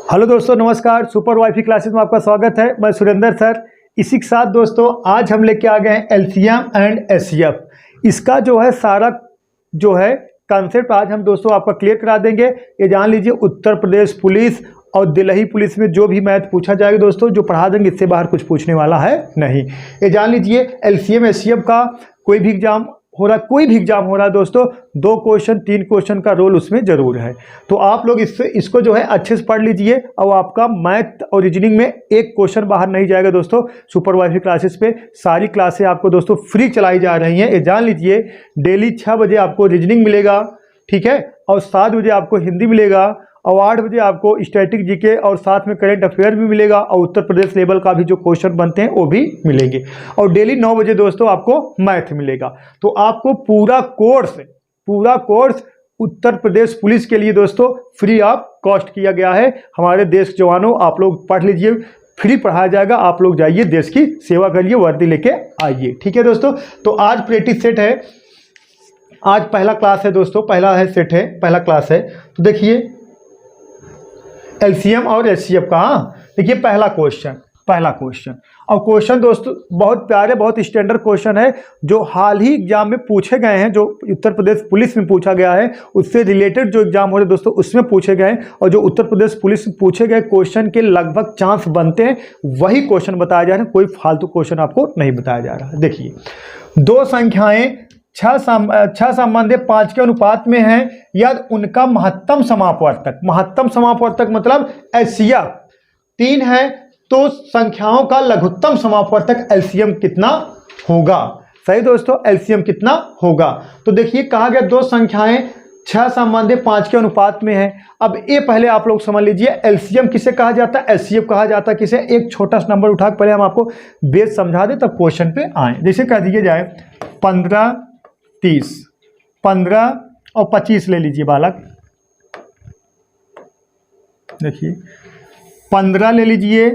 Hello दोस्तों, नमस्कार। Super wifi classes में आपका स्वागत है। मैं सुरेंद्र सर। इसी के साथ दोस्तों आज हम लेके आ गए हैं एलसीएम एंड एचसीएफ। इसका जो है सारा जो है कॉन्सेप्ट आज हम दोस्तों आपका क्लियर करा देंगे। ये जान लीजिए, उत्तर प्रदेश पुलिस और दिल्ली पुलिस में जो भी मैथ पूछा जाएगा दोस्तों, जो पढ़ा देंगे इससे बाहर कुछ पूछने वाला है नहीं। ये जान लीजिए, एलसीएम एचसीएफ का कोई भी एग्जाम हो रहा है दोस्तों, 2 क्वेश्चन 3 क्वेश्चन का रोल उसमें जरूर है। तो आप लोग इसको जो है अच्छे से पढ़ लीजिए और आपका मैथ और रीजनिंग में एक क्वेश्चन बाहर नहीं जाएगा दोस्तों। सुपर वाईफाई क्लासेस पे सारी क्लासें आपको दोस्तों फ्री चलाई जा रही हैं। ये जान लीजिए, डेली 6 बजे आपको रीजनिंग मिलेगा, ठीक है, और 7 बजे आपको हिंदी मिलेगा, और 8 बजे आपको स्टैटिक जीके और साथ में करंट अफेयर भी मिलेगा, और उत्तर प्रदेश लेवल का भी जो क्वेश्चन बनते हैं वो भी मिलेंगे, और डेली 9 बजे दोस्तों आपको मैथ मिलेगा। तो आपको पूरा कोर्स उत्तर प्रदेश पुलिस के लिए दोस्तों फ्री ऑफ कॉस्ट किया गया है। हमारे देश के जवानों, आप लोग पढ़ लीजिए, फ्री पढ़ाया जाएगा। आप लोग जाइए, देश की सेवा करिए, वर्दी लेके आइए, ठीक है दोस्तों। तो आज प्रैक्टिस सेट है, आज पहला क्लास है दोस्तों, पहला क्लास है। तो देखिए एलसीएम और एचसीएफ का, देखिए पहला क्वेश्चन और क्वेश्चन दोस्तों बहुत प्यारे, बहुत स्टैंडर्ड क्वेश्चन है, जो हाल ही एग्जाम में पूछे गए हैं, जो उत्तर प्रदेश पुलिस में पूछा गया है, उससे रिलेटेड जो एग्जाम हो रहे दोस्तों उसमें पूछे गए हैं। और जो उत्तर प्रदेश पुलिस में पूछे गए क्वेश्चन के लगभग चांस बनते हैं, वही क्वेश्चन बताया जा रहा है, कोई फालतू क्वेश्चन आपको नहीं बताया जा रहा है। देखिए, 2 संख्याएं 6 संबंधित 5 के अनुपात में है, या उनका महत्तम समापवर्तक मतलब एचसीएफ 3 है, तो संख्याओं का लघुत्तम समापवर्तक एलसीएम कितना होगा। सही दोस्तों, एलसीएम कितना होगा। तो देखिए कहा गया 2 संख्याएं 6 संबंधित 5 के अनुपात में है। अब ये पहले आप लोग समझ लीजिए, एलसीएम किसे कहा जाता है, एचसीएफ कहा जाता है किसे। एक छोटा सा नंबर उठा के पहले हम आपको बेस समझा दें, तब क्वेश्चन पे आए। जैसे कह दिया जाए 15 30, 15 और 25 ले लीजिए बालक। देखिए 15 ले लीजिए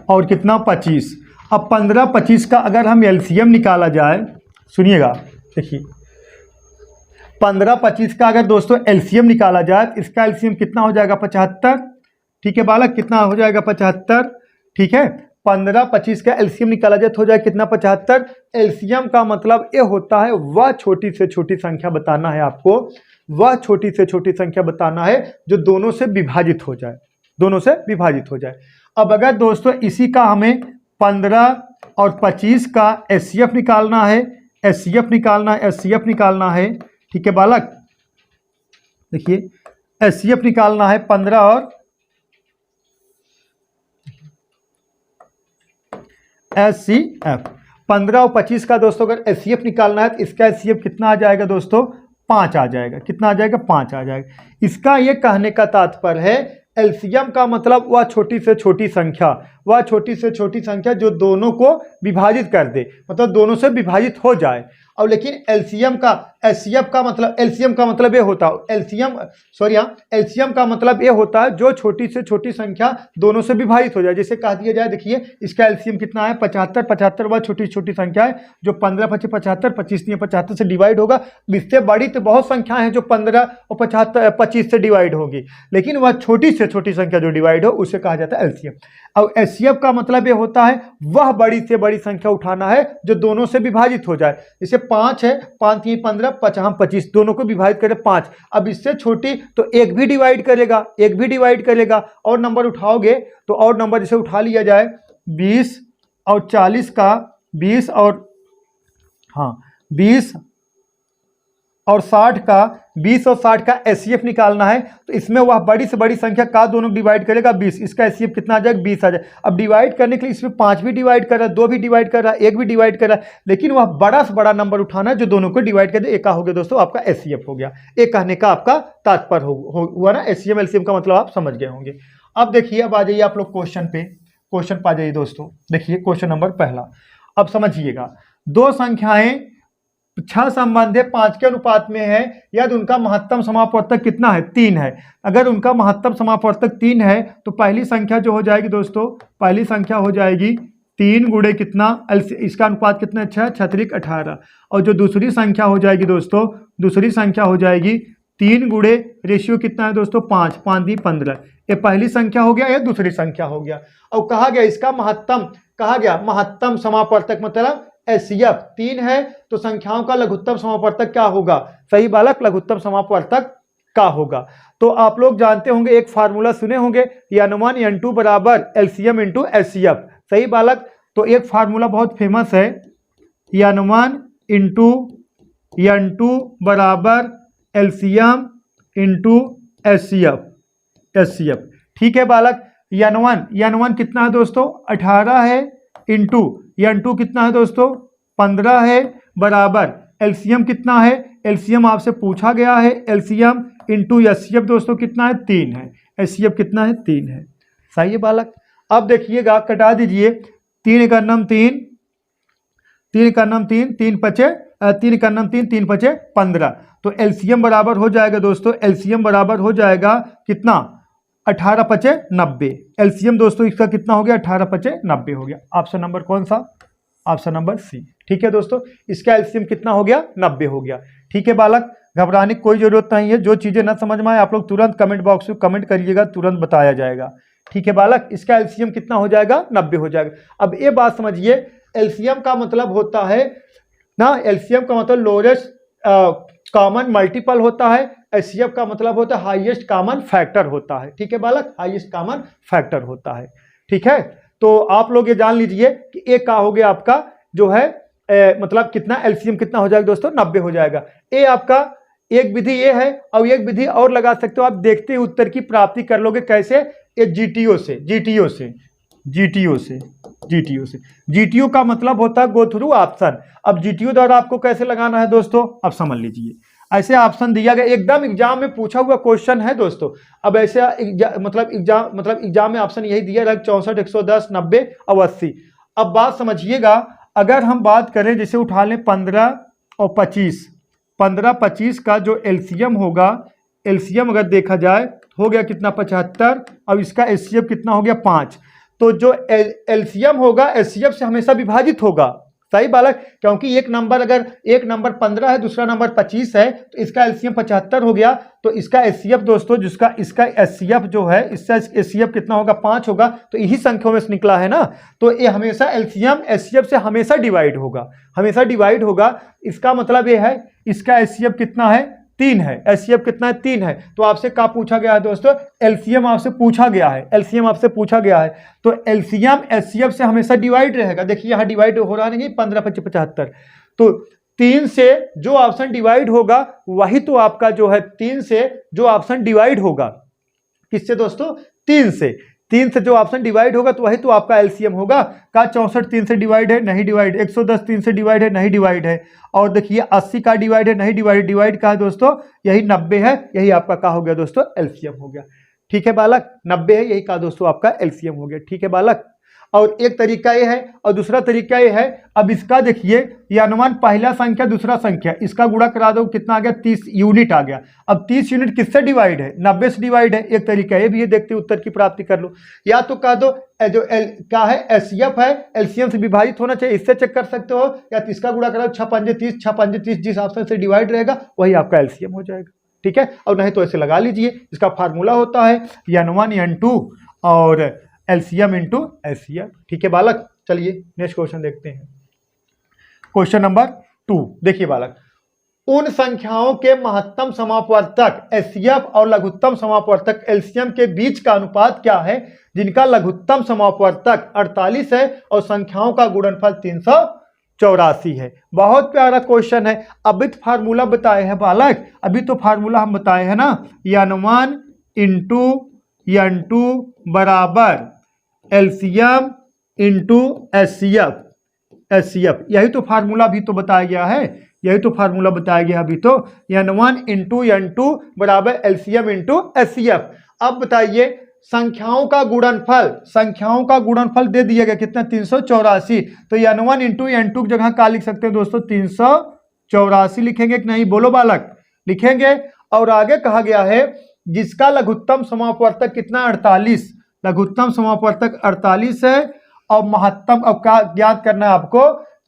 और कितना 25। अब 15 25 का अगर हम एलसीएम निकाला जाए, सुनिएगा, देखिए 15 25 का अगर दोस्तों एलसीएम निकाला जाए, इसका एलसीएम कितना हो जाएगा 75, ठीक है बालक, कितना हो जाएगा 75, ठीक है। 15 25 का एलसीएम निकाला जाए तो हो जाए कितना 75। एलसीएम का मतलब ये होता है वह छोटी से छोटी संख्या बताना है आपको, वह छोटी से छोटी संख्या बताना है जो दोनों से विभाजित हो जाए, अब अगर दोस्तों इसी का हमें 15 और 25 का एचसीएफ निकालना है, ठीक है बालक। देखिए एचसीएफ निकालना है 15 और एचसीएफ, 15 और 25 का दोस्तों अगर एचसीएफ निकालना है तो इसका एचसीएफ कितना आ जाएगा दोस्तों, 5 आ जाएगा। कितना आ जाएगा, 5 आ जाएगा। इसका ये कहने का तात्पर्य है, एलसीएम का मतलब वह छोटी से छोटी संख्या जो दोनों को विभाजित कर दे, मतलब दोनों से विभाजित हो जाए। और लेकिन एलसीएम का मतलब ये होता है, एलसीएम का मतलब ये होता है जो छोटी से छोटी संख्या दोनों से विभाजित हो जाए। जैसे कह दिया जाए, देखिए इसका एलसीएम कितना है 75, 75 वह छोटी छोटी संख्या है जो 15 25 75, 25 नहीं 75 से डिवाइड होगा। इससे बड़ी तो बहुत संख्याएं हैं जो 15 और 25 से डिवाइड होगी, लेकिन वह छोटी से छोटी संख्या जो डिवाइड हो उसे कहा जाता है एलसीएम। और एचसीएफ का मतलब ये होता है वह बड़ी से बड़ी संख्या उठाना है जो दोनों से विभाजित हो जाए। जैसे 5 है, 5 3 15, 5 25, दोनों को विभाजित करें 5। अब इससे छोटी तो एक भी डिवाइड करेगा, और नंबर उठाओगे तो और नंबर जैसे उठा लिया जाए 20 और 40 का 20 और 60 का एचसीएफ निकालना है, तो इसमें वह बड़ी से बड़ी संख्या का दोनों डिवाइड करेगा 20, इसका एचसीएफ कितना आ जाएगा 20 आ जाए। अब डिवाइड करने के लिए इसमें 5 भी डिवाइड कर रहा है, 2 भी डिवाइड कर रहा है, 1 भी डिवाइड कर रहा है, लेकिन वह बड़ा से बड़ा नंबर उठाना है जो दोनों को डिवाइड कर दे। एक हो गया दोस्तों आपका एचसीएफ हो गया। एक कहने का आपका तात्पर्य हुआ ना, एचसीएम एलसीएम का मतलब आप समझ गए होंगे। अब देखिए, अब आ जाइए आप लोग क्वेश्चन पे आ जाइए दोस्तों। देखिए क्वेश्चन नंबर पहला, अब समझिएगा, 2 संख्याएं 6 संबंधित 5 के अनुपात में है, यदि उनका महत्तम समापवर्तक कितना है, 3 है। अगर उनका महत्तम समापवर्तक 3 है तो पहली संख्या जो हो जाएगी दोस्तों, पहली संख्या हो जाएगी 3 गुणे कितना, इसका अनुपात कितना, 6 6 18। और जो दूसरी संख्या हो जाएगी दोस्तों, दूसरी संख्या हो जाएगी 3 गुणे रेशियो कितना है दोस्तों 5, 5 × 15। ये पहली संख्या हो गया, ये दूसरी संख्या हो गया। और कहा गया इसका महत्तम, कहा गया महत्तम समापवर्तक मतलब HCF 3 है, तो संख्याओं का लघुत्तम समापवर्तक क्या होगा? सही बालक, लघुत्तम समापवर्तक का होगा। तो आप लोग जानते होंगे, एक फार्मूला सुने होंगे, N1 N2 बराबर LCM इंटू HCF। सही बालक, तो एक फार्मूला बहुत फेमस है, N1 इंटू N2 बराबर LCM इंटू HCF। ठीक है बालक, N1 कितना है दोस्तों 18 है, इंटू N2 कितना है दोस्तों 15 है, बराबर LCM कितना है, LCM आपसे पूछा गया है, LCM इंटू HCF दोस्तों कितना है 3 है, HCF कितना है 3 है। सही है बालक। अब देखिएगा, कटा दीजिए, 3 × 9 3, 3 × 9 3, 3 पचे 3 × 9 3, 3 पचे 15। तो LCM बराबर हो जाएगा दोस्तों, LCM बराबर हो जाएगा कितना 18 पचे 90। LCM दोस्तों इसका कितना हो गया 18 पचे 90 हो गया। ऑप्शन नंबर कौन सा? Option number C. ठीक है दोस्तों, इसका LCM कितना हो गया 90 हो गया। ठीक है बालक, घबराने की कोई जरूरत नहीं है। जो चीजें ना समझ में आए आप लोग तुरंत कमेंट बॉक्स में कमेंट करिएगा, तुरंत बताया जाएगा। ठीक है बालक, इसका LCM कितना हो जाएगा 90 हो जाएगा। अब ये बात समझिए, LCM का मतलब होता है ना, LCM का मतलब लोएस्ट कॉमन मल्टीपल होता है, HCF का मतलब होता है हाईएस्ट कॉमन फैक्टर होता है। ठीक है बालक, हाईएस्ट कॉमन फैक्टर होता है। ठीक है, तो आप लोग ये जान लीजिए कि एक का हो गया आपका जो है मतलब कितना LCM कितना हो जाएगा दोस्तों 90 हो जाएगा। ये आपका एक विधि ये है, और एक विधि और लगा सकते हो आप, देखते ही उत्तर की प्राप्ति कर लोगे। कैसे? ये GTO का मतलब होता है गो थ्रू ऑप्शन। अब GTO द्वारा आपको कैसे लगाना है दोस्तों, अब समझ लीजिए। ऐसे ऑप्शन दिया गया, एकदम एग्जाम में पूछा हुआ क्वेश्चन है दोस्तों। अब ऐसे एग्जाम में ऑप्शन यही दिया 64, 110, 90 और 80। अब बात समझिएगा, अगर हम बात करें जैसे उठा लें 15 और 25, 15, 25 का जो LCM होगा, LCM अगर देखा जाए हो गया कितना 75, और इसका HCF कितना हो गया 5। तो जो LCM होगा HCF से हमेशा विभाजित होगा। सही बालक, क्योंकि एक नंबर 15 है, दूसरा नंबर 25 है, तो इसका LCM 75 हो गया। तो इसका HCF दोस्तों, इसका HCF जो है, इसका HCF कितना होगा 5 होगा। तो यही संख्याओं में से निकला है ना, तो ये हमेशा LCM HCF से हमेशा डिवाइड होगा, इसका मतलब ये है इसका HCF कितना है 3 है, HCF कितना है 3 है। तो आपसे क्या पूछा गया है दोस्तों, LCM आपसे पूछा गया है, तो LCM HCF से हमेशा डिवाइड रहेगा। देखिए यहाँ डिवाइड हो रहा नहीं, 15, 25, 75, तो 3 से जो ऑप्शन डिवाइड होगा वही तो आपका जो है 3 से जो ऑप्शन डिवाइड होगा, किससे दोस्तों 3 से जो ऑप्शन डिवाइड होगा तो वही तो आपका LCM होगा। का 64 3 से डिवाइड है, नहीं डिवाइड, 110 3 से डिवाइड है, नहीं डिवाइड है, और देखिए 80 का डिवाइड है, नहीं डिवाइड का है दोस्तों, यही 90 है, यही आपका का हो गया दोस्तों LCM हो गया। ठीक है बालक, 90 है, यही का दोस्तों आपका LCM हो गया। ठीक है बालक, और एक तरीका ये है, और दूसरा तरीका ये है, अब इसका देखिए ये अनुमान पहला संख्या दूसरा संख्या, इसका गुणा करा दो, कितना आ गया 30 यूनिट आ गया। अब 30 यूनिट किससे डिवाइड है, 90 से डिवाइड है। एक तरीका ये भी है, देखते उत्तर की प्राप्ति कर लो। या तो कह दो जो क्या है HCF है LCM से विभाजित होना चाहिए, इससे चेक कर सकते हो, या इसका गुणा करा 6 पंजे 30, 6 पंजे 30, जिस ऑप्शन से डिवाइड रहेगा वही आपका LCM हो जाएगा। ठीक है, और नहीं तो ऐसे लगा लीजिए, इसका फार्मूला होता है N1 N2 और LCM इंटू HCF। ठीक है बालक, चलिए नेक्स्ट क्वेश्चन देखते हैं। क्वेश्चन नंबर 2 देखिए बालक, उन संख्याओं के महत्तम समापवर्तक HCF और लघुत्तम समापवर्तक LCM के बीच का अनुपात क्या है, जिनका लघुत्तम समापवर्तक 48 है और संख्याओं का गुणनफल 384 है। बहुत प्यारा क्वेश्चन है। अभी तो फार्मूला बताए हैं बालक, अभी तो फार्मूला हम बताए हैं ना, N1 इंटू N2 बराबर LCM इंटू HCF, यही तो फार्मूला भी तो बताया गया है, अभी तो N1 इंटू N2 बराबर LCM इंटू HCF। अब बताइए संख्याओं का गुणनफल दे दिया गया कितना 384, तो N1 इंटू N2 की जगह क्या लिख सकते हैं दोस्तों 384 लिखेंगे कि नहीं, बोलो बालक, लिखेंगे। और आगे कहा गया है जिसका लघुत्तम समापवर्तक कितना 48, लघुत्तम समापवर्तक 48 है, और महत्तम, अब क्या ज्ञात करना है आपको,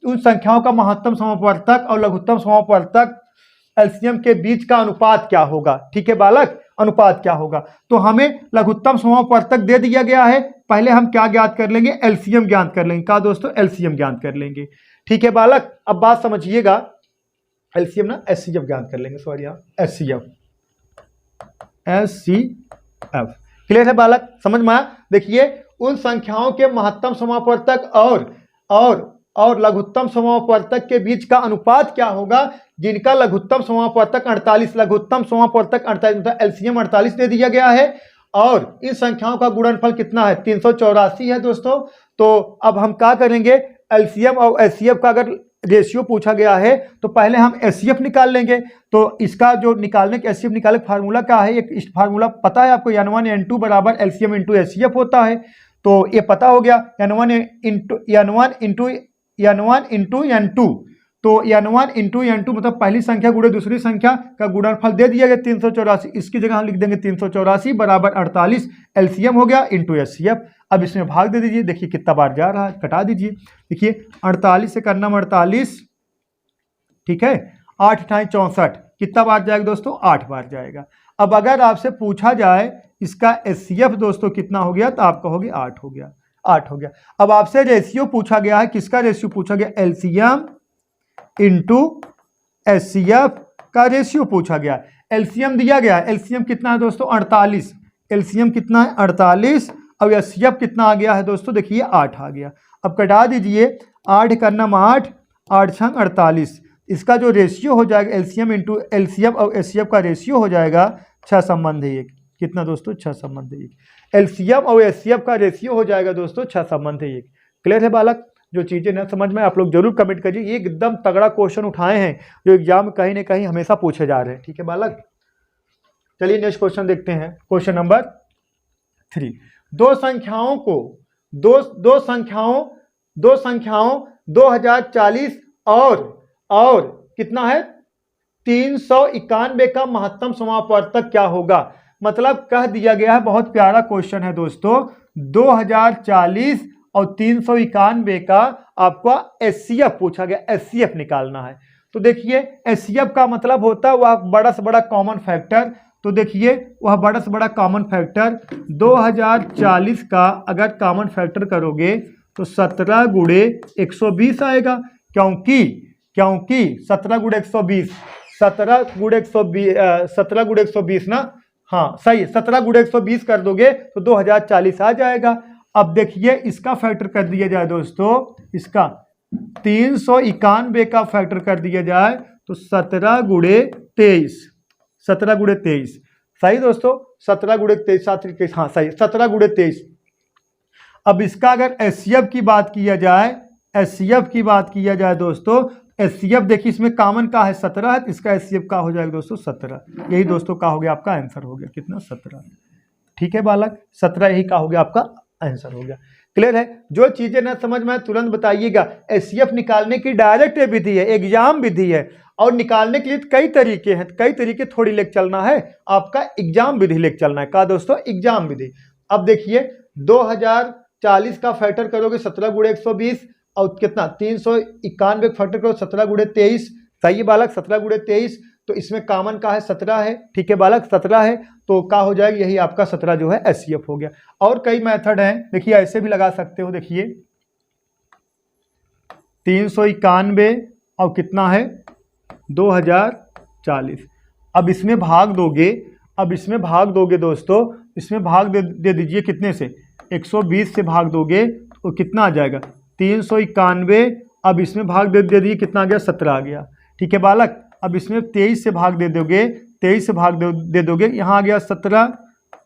उन संख्याओं का महत्तम समापवर्तक और लघुत्तम समापवर्तक एलसीएम के बीच का अनुपात क्या होगा। ठीक है बालक, अनुपात क्या होगा। तो हमें लघुत्तम समापवर्तक दे दिया गया है, पहले हम क्या ज्ञात कर लेंगे, एलसीएम ज्ञात कर लेंगे। क्या दोस्तों, एलसीएम ज्ञात कर लेंगे। ठीक है बालक, अब बात समझिएगा, एलसीएम ना एचसीएफ ज्ञात कर लेंगे, सॉरी यहाँ एचसीएफ, एचसीएफ। क्लियर है बालक, समझ में आया। देखिए उन संख्याओं के महत्तम समापवर्तक और लघुत्तम समापवर्तक के बीच का अनुपात क्या होगा जिनका लघुत्तम समापवर्तक 48, लघुत्तम समापवर्तक 48, मतलब एलसीएम 48 दे दिया गया है और इन संख्याओं का गुणनफल कितना है, 384 है दोस्तों। तो अब हम क्या करेंगे, एलसीएम और एचसीएफ का अगर रेशियो पूछा गया है तो पहले हम एचसीएफ निकाल लेंगे। तो इसका जो निकालने के एचसीएफ निकालने का फार्मूला क्या है, एक फार्मूला पता है आपको, N1 N2 बराबर एलसीएम इंटू एचसीएफ होता है। तो ये पता हो गया, N1 इंटू N2, तो N1 इंटू N2 मतलब पहली संख्या गुणे दूसरी संख्या का गुणनफल दे दिया गया 384, इसकी जगह हम लिख देंगे 384 बराबर 48 एलसीएम हो गया इंटू एचसीएफ। अब इसमें भाग दे दीजिए, देखिए कितना बार जा रहा है, कटा दीजिए। देखिए 48 से करना 48, ठीक है, 8 × 64, कितना बार जाएगा दोस्तों, 8 बार जाएगा। अब अगर आपसे पूछा जाए इसका एचसीएफ दोस्तों कितना हो गया, तो आप कहोगे 8 हो गया, 8 हो गया। अब आपसे रेशियो पूछा गया है, किसका रेशियो पूछा गया, एलसीएम इंटू एचसीएफ का रेशियो पूछा गया। एलसीएम दिया गया है, एलसीएम कितना है दोस्तों 48, एलसीएम कितना है 48, अब एचसीएफ कितना आ गया है दोस्तों, देखिए 8 आ गया। अब कटा दीजिए, 8 करना 8, 8 × 48, इसका जो रेशियो हो जाएगा एलसीएम इंटू एलसीएम और एचसीएफ का रेशियो हो जाएगा 6 संबंध 1, कितना दोस्तों 6 संबंध 1, एलसीएम और एचसीएफ का रेशियो हो जाएगा दोस्तों 6 संबंध 1। क्लियर है बालक, जो चीजें ना समझ में आप लोग जरूर कमेंट करिए, ये एकदम तगड़ा क्वेश्चन उठाए हैं जो एग्जाम में कहीं ना कहीं हमेशा पूछे जा रहे हैं। ठीक है बालक, चलिए नेक्स्ट क्वेश्चन देखते हैं, क्वेश्चन नंबर 3। दो संख्याओं 2040 और कितना है 391 का महत्तम समापवर्तक क्या होगा। मतलब कह दिया गया है, बहुत प्यारा क्वेश्चन है दोस्तों, 2040 और 391 का आपका एचसीएफ पूछा गया, एचसीएफ निकालना है। तो देखिए एचसीएफ का मतलब होता है वह बड़ा से बड़ा कॉमन फैक्टर। तो देखिए वह बड़ा से बड़ा कॉमन फैक्टर 2040 का अगर कॉमन फैक्टर करोगे तो 17 × 120 आएगा, क्योंकि 17 × 120, 17 × 120 ना, हाँ सही, 17 × 120 कर दोगे तो 2040 आ जाएगा। अब देखिए इसका फैक्टर कर दिया जाए दोस्तों, इसका 391 का फैक्टर कर दिया जाए तो 17 × 23, 17 × 23 सही दोस्तों, 17 × 23, हाँ सही, 17 × 23। अब इसका अगर एचसीएफ की बात किया जाए, एचसीएफ की बात किया जाए दोस्तों, एचसीएफ देखिए इसमें कॉमन का है 17 है, इसका एचसीएफ का हो जाएगा दोस्तों 17। यही दोस्तों का हो गया आपका आंसर, हो गया कितना 17। ठीक है बालक, 17 यही का हो गया आपका आंसर हो गया। क्लियर है, जो चीजें ना समझ में तुरंत बताइएगा। एचसीएफ निकालने की डायरेक्ट विधि है, एग्जाम विधि है, और निकालने के लिए कई तरीके हैं, कई तरीके थोड़ी लेके चलना है, आपका एग्जाम विधि लेके चलना है। कहा दोस्तों एग्जाम विधि। अब देखिए 2040 का फैक्टर करोगे 17 × 120 और कितना 391 फैक्टर करो 17 × 23, सही है बालक, 17 × 23। तो इसमें कॉमन का है 17 है, ठीक है बालक 17 है, तो क्या हो जाएगा, यही आपका 17 जो है एचसीएफ हो गया। और कई मेथड हैं, देखिए ऐसे भी लगा सकते हो, देखिए 391 और कितना है 2040। अब इसमें भाग दोगे दोस्तों, इसमें भाग दे दीजिए कितने से, 120 से भाग दोगे तो कितना आ जाएगा 391। अब इसमें भाग दे दीजिए, कितना आ गया 17 आ गया। ठीक है बालक, अब इसमें 23 से भाग दे दोगे, 23 से भाग दे दोगे, यहाँ आ गया 17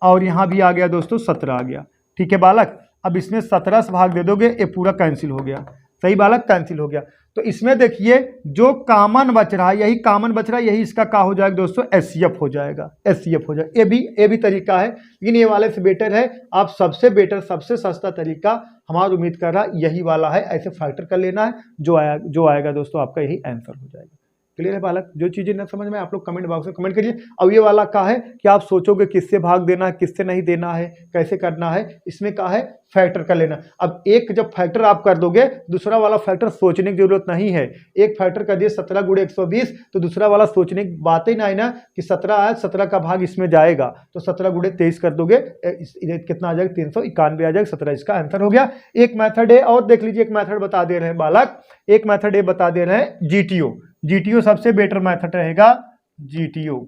और यहाँ भी आ गया दोस्तों 17 आ गया। ठीक है बालक, अब इसमें 17 से भाग दे दोगे, ये पूरा कैंसिल हो गया, सही बालक कैंसिल हो गया। तो इसमें देखिए जो कॉमन बच रहा है, यही कॉमन बच रहा है, यही इसका क्या हो जाएगा दोस्तों एचसीएफ हो जाएगा, एचसीएफ हो जाएगा। ये भी तरीका है, लेकिन ये वाले से बेटर है, आप सबसे बेटर सबसे सस्ता तरीका हमारा उम्मीद कर रहा यही वाला है, ऐसे फैक्टर कर लेना है, जो आएगा दोस्तों आपका यही आंसर हो जाएगा। क्लियर है बालक? जो चीजें न समझ में आप लोग कमेंट बॉक्स में कमेंट करिए। अब ये वाला का है कि आप सोचोगे किससे भाग देना है, किससे नहीं देना है, कैसे करना है। इसमें का है फैक्टर कर लेना। अब एक जब फैक्टर आप कर दोगे, दूसरा वाला फैक्टर सोचने की जरूरत नहीं है। एक फैक्टर कर दिए 17 गुणे 120, तो दूसरा वाला सोचने की बात ही नहीं ना कि 17 आया, 17 का भाग इसमें जाएगा, तो 17 गुणे 23 कर दोगे, कितना आ जाएगा 391 आ जाएगा। 17 इसका आंसर हो गया। एक मेथड है और देख लीजिए, एक मेथड बता दे रहे हैं बालक, एक मेथड ये बता दे रहे हैं जीटीओ। जीटीओ सबसे बेटर मेथड रहेगा। जीटीओ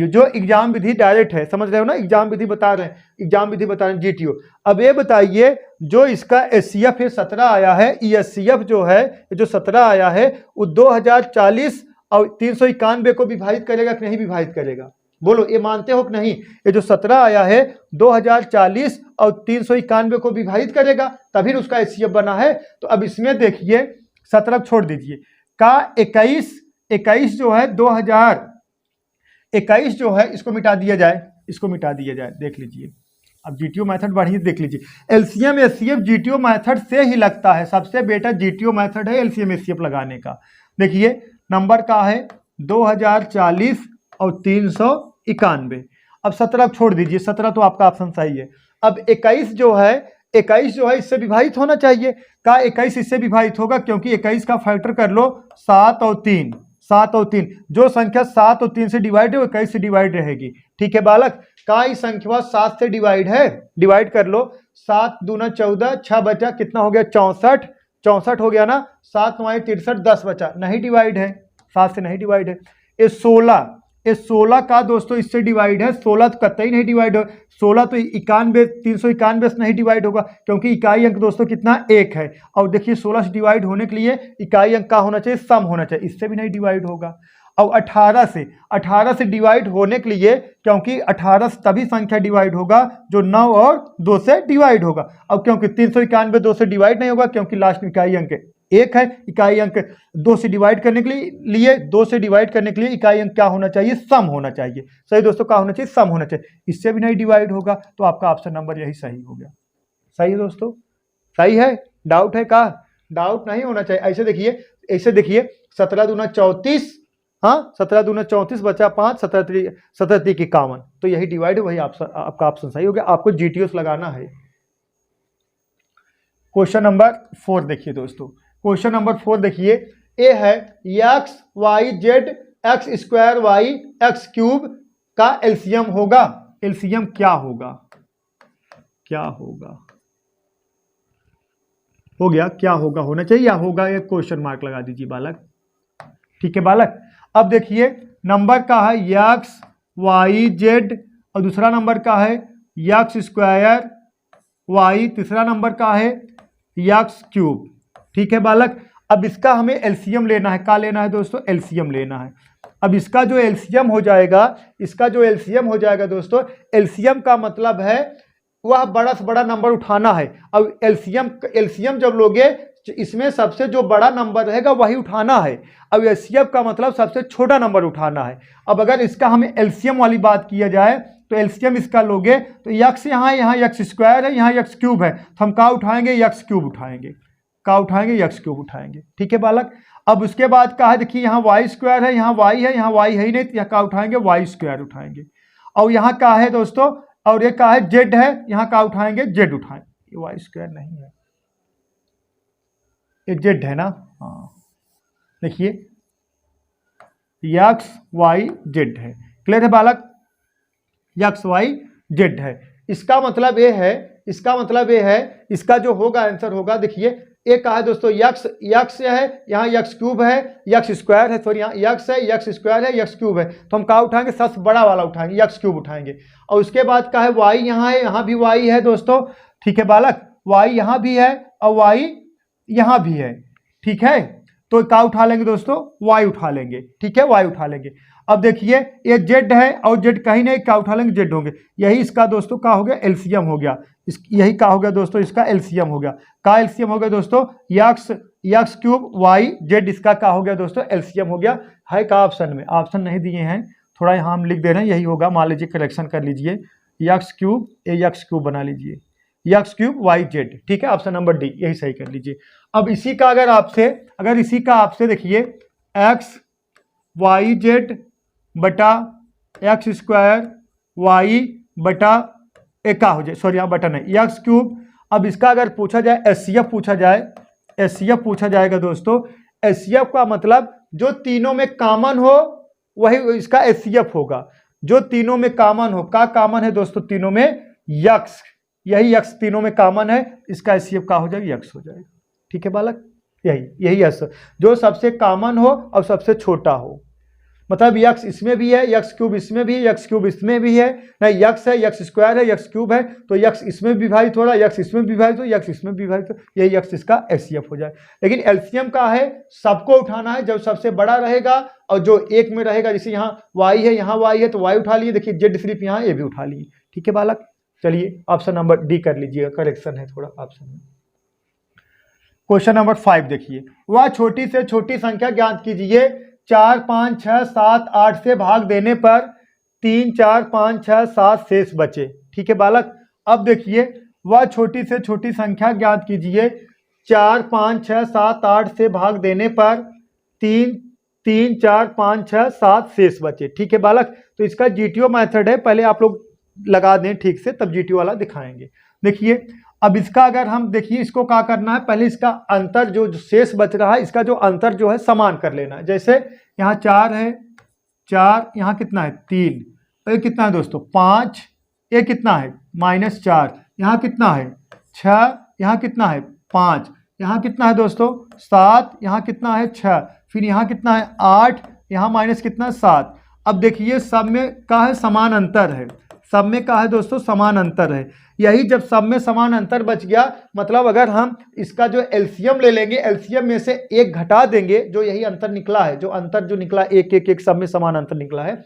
जो एग्जाम विधि डायरेक्ट है, समझ रहे हो ना, एग्जाम विधि बता रहे हैं, एग्जाम विधि बता रहे हैं जीटीओ। अब ये बताइए जो इसका एचसीएफ 17 आया है, ये एचसीएफ जो है, जो 17 आया है, वो 2040 और 391 को विभाजित करेगा कि नहीं विभाजित करेगा? बोलो, ये मानते हो कि नहीं? ये जो 17 आया है 2040 और 391 को विभाजित करेगा, तभी उसका एचसीएफ बना है। तो अब इसमें देखिए 17 छोड़ दीजिए, का 21 जो है 2021 जो है, इसको मिटा दिया जाए, इसको मिटा दिया जाए। देख लीजिए, अब जीटीओ मेथड बढ़िए देख लीजिए। एलसीएम एचसीएफ जीटीओ मेथड से ही लगता है, सबसे बेटर जीटीओ मेथड है एलसीएम एचसीएफ लगाने का। देखिए नंबर का है 2040 और 391। अब 17 छोड़ दीजिए, 17 तो आपका ऑप्शन सही है। अब 21 जो है इससे विभाजित होना चाहिए। का 21 इससे विभाजित होगा, क्योंकि 21 का फैक्टर कर लो 7 और 3, जो संख्या 7 और 3 से डिवाइड है वो 21 से डिवाइड रहेगी। ठीक है बालक? का ही संख्या 7 से डिवाइड है, डिवाइड कर लो। 7 दूना 14, 6 बचा, कितना हो गया 64 हो गया ना। 7 9 63, 10 बचा, नहीं डिवाइड है, 7 से नहीं डिवाइड है। ये 16 का दोस्तों इससे डिवाइड है, 16 तो कतई नहीं डिवाइड हो। 16 तो 91 391 से नहीं डिवाइड होगा, क्योंकि इकाई अंक दोस्तों कितना 1 है। और देखिए 16 से डिवाइड होने के लिए इकाई अंक का होना चाहिए, सम होना चाहिए, इससे भी नहीं डिवाइड होगा। और 18 से डिवाइड होने के लिए, क्योंकि 18 से तभी संख्या डिवाइड होगा जो 9 और 2 से डिवाइड होगा। अब क्योंकि 391 2 से डिवाइड नहीं होगा, क्योंकि लास्ट में इकाई अंक 1 है। इकाई अंक 2 से डिवाइड करने के लिए 2 से डिवाइड करने के लिए इकाई अंक क्या होना चाहिए? सम होना चाहिए। सही दोस्तों, क्या होना चाहिए? सम होना चाहिए। इससे भी नहीं डिवाइड होगा, तो आपका ऑप्शन नंबर यही सही हो गया। सही है दोस्तों, सही है? डाउट है? का डाउट नहीं होना चाहिए। ऐसे देखिए 17 दूना 34, हाँ 17 दूना 34 बचा 5, 17 3 51, तो यही डिवाइड है, वही आपका ऑप्शन सही हो गया। आपको जीटीओस लगाना है। क्वेश्चन नंबर 4 देखिए दोस्तों, क्वेश्चन नंबर 4 देखिए, ए है x y z x square y x cube का एलसीएम होगा। एलसीएम क्या होगा? हो गया, क्या होगा होना चाहिए या होगा, एक क्वेश्चन मार्क लगा दीजिए बालक। ठीक है बालक? अब देखिए नंबर का है एक्स वाई जेड और दूसरा नंबर का है एक्स स्क्वायर वाई, तीसरा नंबर का है एक्स क्यूब। ठीक है बालक? अब इसका हमें एलसीएम लेना है। क्या लेना है दोस्तों? एलसीएम लेना है। अब इसका जो एलसीएम हो जाएगा दोस्तों, एलसीएम का मतलब है वह बड़ा से बड़ा नंबर उठाना है। अब एलसीएम जब लोगे, इसमें सबसे जो बड़ा नंबर रहेगा वही उठाना है। अब एचसीएफ का मतलब सबसे छोटा नंबर उठाना है। अब अगर इसका हमें एलसीएम वाली बात किया जाए, तो एलसीएम इसका लोगे तो यक्स यहाँ यक्स स्क्वायर है, यहाँ यक्स क्यूब है, तो हम क्या उठाएंगे? यक्स क्यूब उठाएंगे। यक्स क्यूब उठाएंगे। ठीक है बालक? अब उसके बाद क्या है, देखिए यहाँ वाई स्क्वायर है, यहाँ वाई है, यहाँ वाई है ही नहीं, तो यहाँ क्या उठाएंगे? वाई स्क्वायर उठाएंगे। और यहाँ क्या है दोस्तों, और ये क्या है? जेड है, यहाँ क्या उठाएंगे? जेड उठाएंगे। ये वाई स्क्वायर नहीं है, ये जेड है ना। हाँ देखिए यक्स वाई जेड है। क्लियर है बालक? यक्स वाई जेड है। इसका मतलब ये है, इसका जो होगा आंसर होगा, देखिए एक कहा है दोस्तों यक्स है, यहाँ यक्स क्यूब है, यक्स स्क्वायर है, सॉरी यहाँ यक्स है, यक्स स्क्वायर है, यक्स क्यूब है, तो हम क्या उठाएंगे? सबसे बड़ा वाला उठाएंगे, यक्स क्यूब उठाएंगे। और उसके बाद क्या है? वाई यहाँ है, यहाँ भी वाई है दोस्तों। ठीक है बालक? वाई यहाँ भी है और वाई यहाँ भी है। ठीक है, तो क्या उठा लेंगे दोस्तों? वाई उठा लेंगे। ठीक है, वाई उठा लेंगे। अब देखिए ये जेड है और जेड कहीं नहीं, क्या उठा लेंगे? जेड होंगे। यही इसका दोस्तों क्या हो गया? एलसीएम हो गया। यही क्या हो गया दोस्तों? इसका एलसीएम हो गया। का एलसीएम हो गया दोस्तों? यक्स क्यूब वाई जेड, इसका क्या हो गया दोस्तों? एलसीएम हो गया। है का ऑप्शन में? ऑप्शन नहीं दिए हैं, थोड़ा यहाँ हम लिख दे रहे हैं, यही होगा। मान लीजिए करेक्शन कर लीजिए, यक्स क्यूब यक्स क्यूब बना लीजिए, यक्स क्यूब वाई जेड। ठीक है, ऑप्शन नंबर डी यही सही कर लीजिए। अब इसी का अगर इसी का आपसे देखिए एक्स वाई जेड बटा एक्स स्क्वायर वाई बटा एक का हो जाए, सॉरी यहाँ बटा नहीं, एक्स क्यूब। अब इसका अगर पूछा जाए एचसीएफ पूछा जाए, एचसीएफ पूछा जाएगा दोस्तों। एचसीएफ का मतलब जो तीनों में कॉमन हो वही इसका एचसीएफ होगा, जो तीनों में कॉमन हो। का कॉमन है दोस्तों तीनों में? यक्स, यही यक्स तीनों में कॉमन है, इसका एचसीएफ का हो जाएगा? यक्स हो जाएगा। ठीक है बालक, यही यक्स जो सबसे कॉमन हो और सबसे छोटा हो, मतलब यक्स इसमें भी है, यक्स क्यूब इसमें भी है, यक्स क्यूब इसमें भी है, नहीं यक्स है, यक्स स्क्वायर है, यक्स क्यूब है, तो यक्स इसमें विभाजित हो रहा है, यक्स इसमें विभाजित हो, यक्स इसमें विभाजित हो, यही यक्स इसका एचसीएफ हो जाए। लेकिन एलसीएम का है सबको उठाना है, जब सबसे बड़ा रहेगा और जो एक में रहेगा, जैसे यहाँ वाई है, यहाँ वाई है तो वाई उठा लिए, देखिए जेड सिर्फ यहाँ ये भी उठा लिए। ठीक है बालक, चलिए ऑप्शन नंबर डी कर लीजिएगा, करेक्शन है थोड़ा ऑप्शन में। क्वेश्चन नंबर 5 देखिए, वह छोटी से छोटी संख्या ज्ञात कीजिए 4 5 6 7 8 से भाग देने पर 3 4 5 6 7 शेष बचे। ठीक है बालक, अब देखिए वह छोटी से छोटी संख्या ज्ञात कीजिए 4 5 6 7 8 से भाग देने पर 3 3 4 5 6 7 शेष बचे। ठीक है बालक, तो इसका जीटीओ मेथड है, पहले आप लोग लगा दें ठीक से, तब जीटीओ वाला दिखाएंगे। देखिए अब इसका अगर हम देखिए इसको क्या करना है, पहले इसका अंतर जो शेष बच रहा है इसका जो अंतर जो है समान कर लेना है। जैसे यहाँ 4 है, 4 यहाँ कितना है 3, ये कितना है दोस्तों 5, ये कितना है -4, यहाँ कितना है 6, यहाँ कितना है 5, यहाँ कितना है दोस्तों 7, यहाँ कितना है 6, फिर यहाँ कितना है 8, यहाँ माइनस कितना 7। अब देखिए सब में का है समान अंतर है, सब में का है दोस्तों समान अंतर है। यही जब सब में समान अंतर बच गया, मतलब अगर हम इसका जो एलसीएम ले लेंगे, एलसीएम में से एक घटा देंगे, जो यही अंतर निकला है, जो अंतर जो निकला एक एक एक सब में समान अंतर निकला है,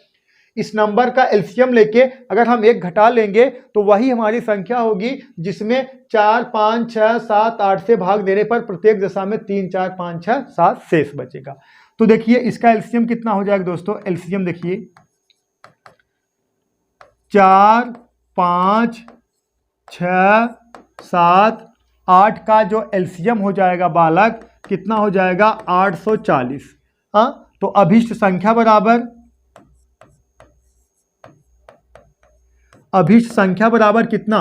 इस नंबर का एलसीएम लेके अगर हम एक घटा लेंगे तो वही हमारी संख्या होगी जिसमें 4 5 6 7 8 से भाग देने पर प्रत्येक दशा में 3 4 5 6 7 शेष बचेगा। तो देखिए इसका एलसीएम कितना हो जाएगा दोस्तों, एलसीएम देखिए 4 5 6 7 8 का जो एलसीएम हो जाएगा बालक कितना हो जाएगा 840। हाँ, तो अभिष्ट संख्या बराबर, अभिष्ट संख्या बराबर कितना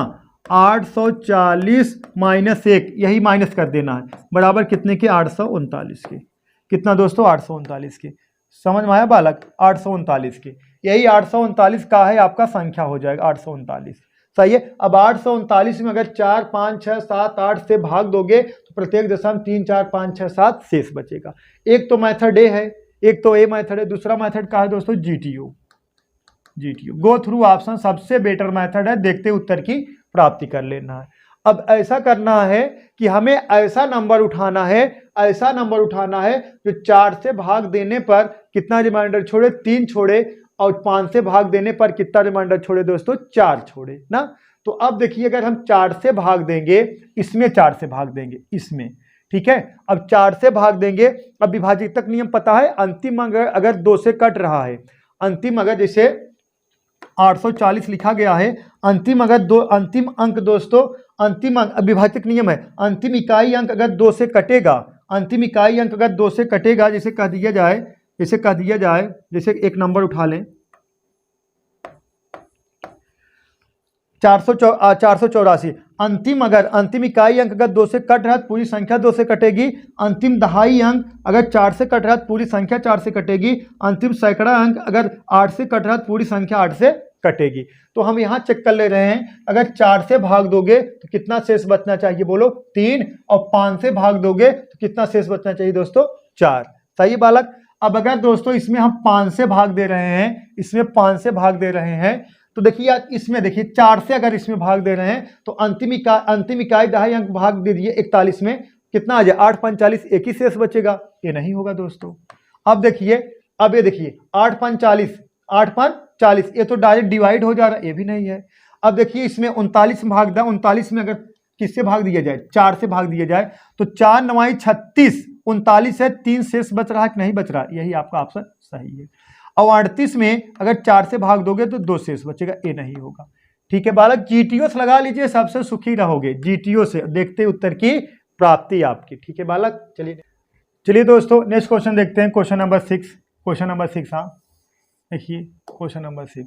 840 - 1, यही माइनस कर देना है, बराबर कितने के 839 के। कितना दोस्तों 839 के, समझ में आया बालक 839 के, यही 839 का है आपका संख्या हो जाएगा 839। सही है। अब 839 में अगर 4 5 6 7 8 से भाग दोगे तो प्रत्येक दशा में 3 4 5 6 7 शेष बचेगा। एक तो मेथड ए है, एक तो ए मेथड है, दूसरा मेथड का है दोस्तों GTO. GTO go through option सबसे बेटर मेथड है, देखते उत्तर की प्राप्ति कर लेना है। अब ऐसा करना है कि हमें ऐसा नंबर उठाना है, ऐसा नंबर उठाना है जो 4 से भाग देने पर कितना रिमाइंडर छोड़े 3 छोड़े, और 5 से भाग देने पर कितना रिमाइंडर छोड़े दोस्तों 4 छोड़े ना। तो अब देखिए अगर हम 4 से भाग देंगे, इसमें 4 से भाग देंगे इसमें, ठीक है। अब 4 से भाग देंगे, अब विभाजित तक नियम पता है, अंतिम अगर 2 से कट रहा है, अंतिम अगर जैसे 840 लिखा गया है, अंतिम अगर अंतिम अंक दोस्तों, अंतिम अंक विभाजक नियम है, अंतिम इकाई अंक अगर 2 से कटेगा, अंतिम इकाई अंक अगर 2 से कटेगा, जैसे कह दिया जाए, जैसे एक नंबर उठा लें 484, अंतिम इकाई अंक अगर 2 से कट रहा है तो पूरी संख्या 2 से कटेगी, अंतिम दहाई अंक अगर 4 से कट रहा है तो पूरी संख्या 4 से कटेगी, अंतिम सैकड़ा अंक अगर 8 से कट रहा है तो पूरी संख्या 8 से कटेगी। तो हम यहाँ चेक कर ले रहे हैं, अगर 4 से भाग दोगे तो कितना शेष बचना चाहिए बोलो 3, और 5 से भाग दोगे तो कितना शेष बचना चाहिए दोस्तों 4। सही बालक। अब अगर दोस्तों इसमें हम 5 से भाग दे रहे हैं, इसमें 5 से भाग दे रहे हैं, तो देखिए यार इसमें देखिए 4 से अगर इसमें भाग दे रहे हैं तो अंतिम इकाई दहाई अंक भाग दे दिए 41 में, कितना आ जाए 8 5 40, एक ही शेष बचेगा, ये नहीं होगा दोस्तों। अब देखिए, अब ये देखिए 8 5 40, ये तो डायरेक्ट डिवाइड हो जा रहा है, ये भी नहीं है। अब देखिए इसमें 39 भाग दा, 39 में अगर किससे भाग दिया जाए 4 से भाग दिया जाए तो 4 9 36, 39 है, 3 शेष बच रहा है कि नहीं बच रहा, यही आपका ऑप्शन सही है। और 38 में अगर 4 से भाग दोगे तो 2 शेष बचेगा, ये नहीं होगा। ठीक है बालक, जीटीओ से लगा लीजिए, सबसे सुखी रहोगे जीटीओ से, देखते उत्तर की प्राप्ति आपकी। ठीक है बालक, चलिए चलिए दोस्तों नेक्स्ट क्वेश्चन देखते हैं, क्वेश्चन नंबर 6। क्वेश्चन नंबर 6, हाँ देखिए क्वेश्चन नंबर 6,